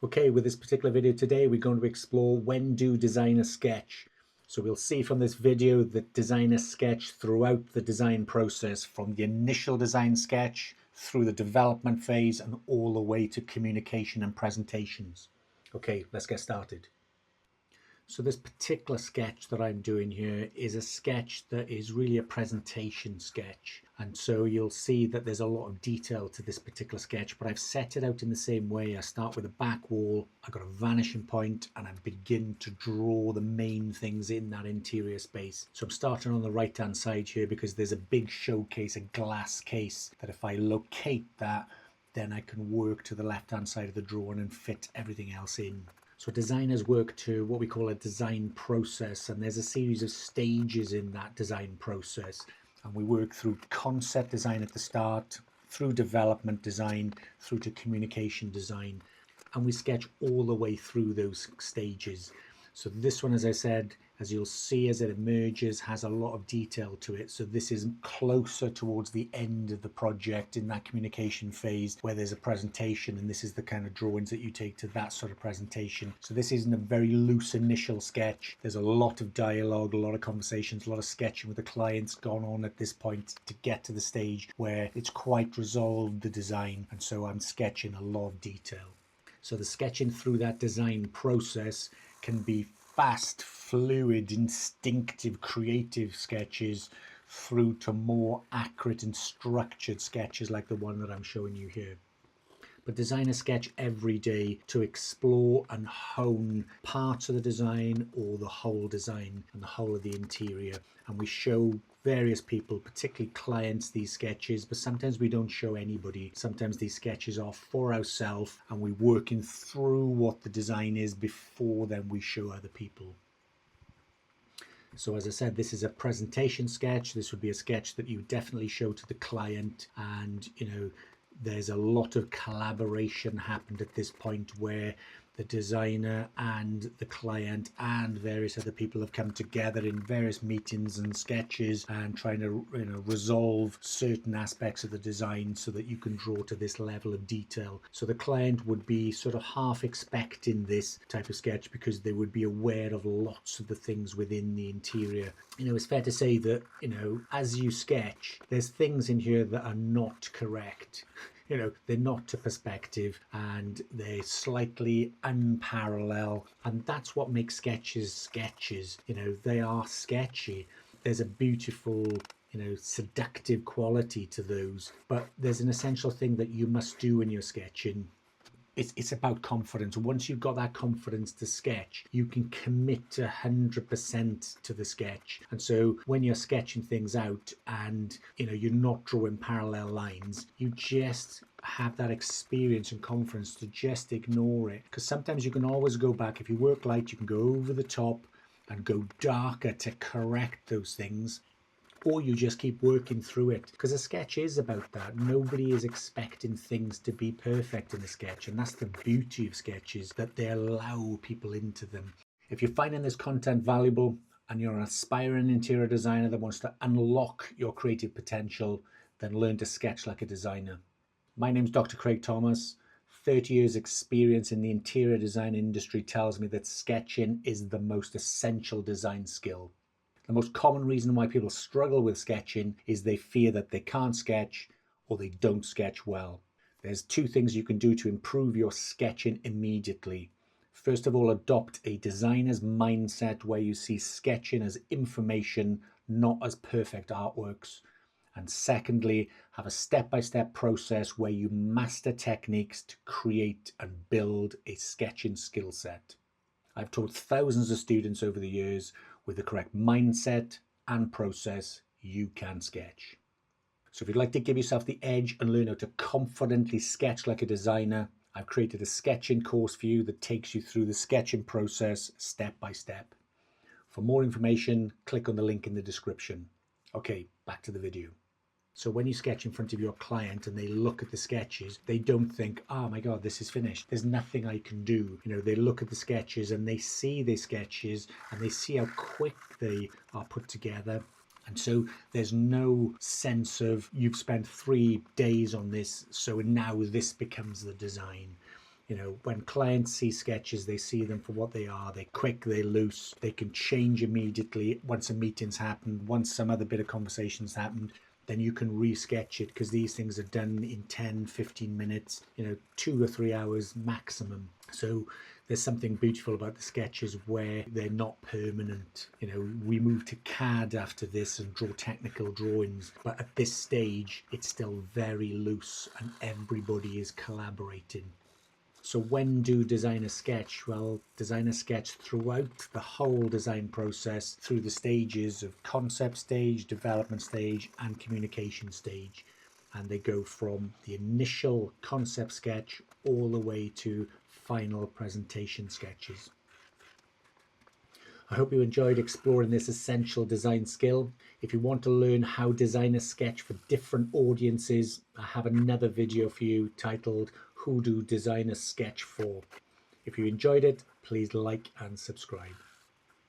Okay, with this particular video today, we're going to explore when do designers sketch. So we'll see from this video that designers sketch throughout the design process, from the initial design sketch through the development phase and all the way to communication and presentations. Okay, let's get started. So this particular sketch that I'm doing here is a sketch that is really a presentation sketch. And so you'll see that there's a lot of detail to this particular sketch, but I've set it out in the same way. I start with a back wall, I've got a vanishing point, and I begin to draw the main things in that interior space. So I'm starting on the right hand side here because there's a big showcase, a glass case, that if I locate that, then I can work to the left hand side of the drawing and fit everything else in. So designers work to what we call a design process, and there's a series of stages in that design process. And we work through concept design at the start, through development design, through to communication design. And we sketch all the way through those stages. So this one, as I said, as you'll see as it emerges, has a lot of detail to it. So this is closer towards the end of the project in that communication phase where there's a presentation, and this is the kind of drawings that you take to that sort of presentation. So this isn't a very loose initial sketch. There's a lot of dialogue, a lot of conversations, a lot of sketching with the clients gone on at this point to get to the stage where it's quite resolved, the design. And so I'm sketching a lot of detail. So the sketching through that design process can be fast, fluid, instinctive, creative sketches through to more accurate and structured sketches like the one that I'm showing you here. But designers sketch every day to explore and hone parts of the design or the whole design and the whole of the interior. And we show various people, particularly clients, these sketches, but sometimes we don't show anybody. Sometimes these sketches are for ourselves and we're working through what the design is before then we show other people. So as I said, this is a presentation sketch. This would be a sketch that you definitely show to the client, and there's a lot of collaboration happened at this point where the designer and the client and various other people have come together in various meetings and sketches and trying to resolve certain aspects of the design so that you can draw to this level of detail. So the client would be sort of half expecting this type of sketch because they would be aware of lots of the things within the interior. It's fair to say that, as you sketch, there's things in here that are not correct. They're not to perspective and they're slightly unparalleled, and that's what makes sketches. They are sketchy. There's a beautiful, seductive quality to those, but there's an essential thing that you must do when you're sketching. It's about confidence. Once you've got that confidence to sketch, you can commit 100% to the sketch. And so when you're sketching things out and you're not drawing parallel lines, you just have that experience and confidence to just ignore it. Because sometimes you can always go back. If you work light, you can go over the top and go darker to correct those things. Or you just keep working through it, because a sketch is about that. Nobody is expecting things to be perfect in a sketch, and that's the beauty of sketches, that they allow people into them. If you're finding this content valuable and you're an aspiring interior designer that wants to unlock your creative potential, then learn to sketch like a designer. My name's Dr. Craig Thomas. 30 years experience in the interior design industry tells me that sketching is the most essential design skill. The most common reason why people struggle with sketching is they fear that they can't sketch or they don't sketch well. There's two things you can do to improve your sketching immediately. First of all, adopt a designer's mindset where you see sketching as information, not as perfect artworks. And secondly, have a step-by-step process where you master techniques to create and build a sketching skill set. I've taught thousands of students over the years. With the correct mindset and process, you can sketch. So if you'd like to give yourself the edge and learn how to confidently sketch like a designer, I've created a sketching course for you that takes you through the sketching process step by step. For more information, click on the link in the description. Okay, back to the video. So when you sketch in front of your client and they look at the sketches, they don't think, oh my God, this is finished. There's nothing I can do. They look at the sketches and they see the sketches and they see how quick they are put together. And so there's no sense of you've spent 3 days on this, so now this becomes the design. You know, when clients see sketches, they see them for what they are. They're quick, they're loose, they can change immediately once a meeting's happened, once some other bit of conversation's happened. Then you can re-sketch it, because these things are done in 10-15 minutes, you know, 2 or 3 hours maximum. So there's something beautiful about the sketches where they're not permanent. You know, we move to CAD after this and draw technical drawings, but at this stage it's still very loose and everybody is collaborating. So when do designers sketch? Well, designers sketch throughout the whole design process, through the stages of concept stage, development stage, and communication stage. And they go from the initial concept sketch all the way to final presentation sketches. I hope you enjoyed exploring this essential design skill. If you want to learn how designers sketch for different audiences, I have another video for you titled "Who Do Designers Sketch For?" If you enjoyed it, please like and subscribe.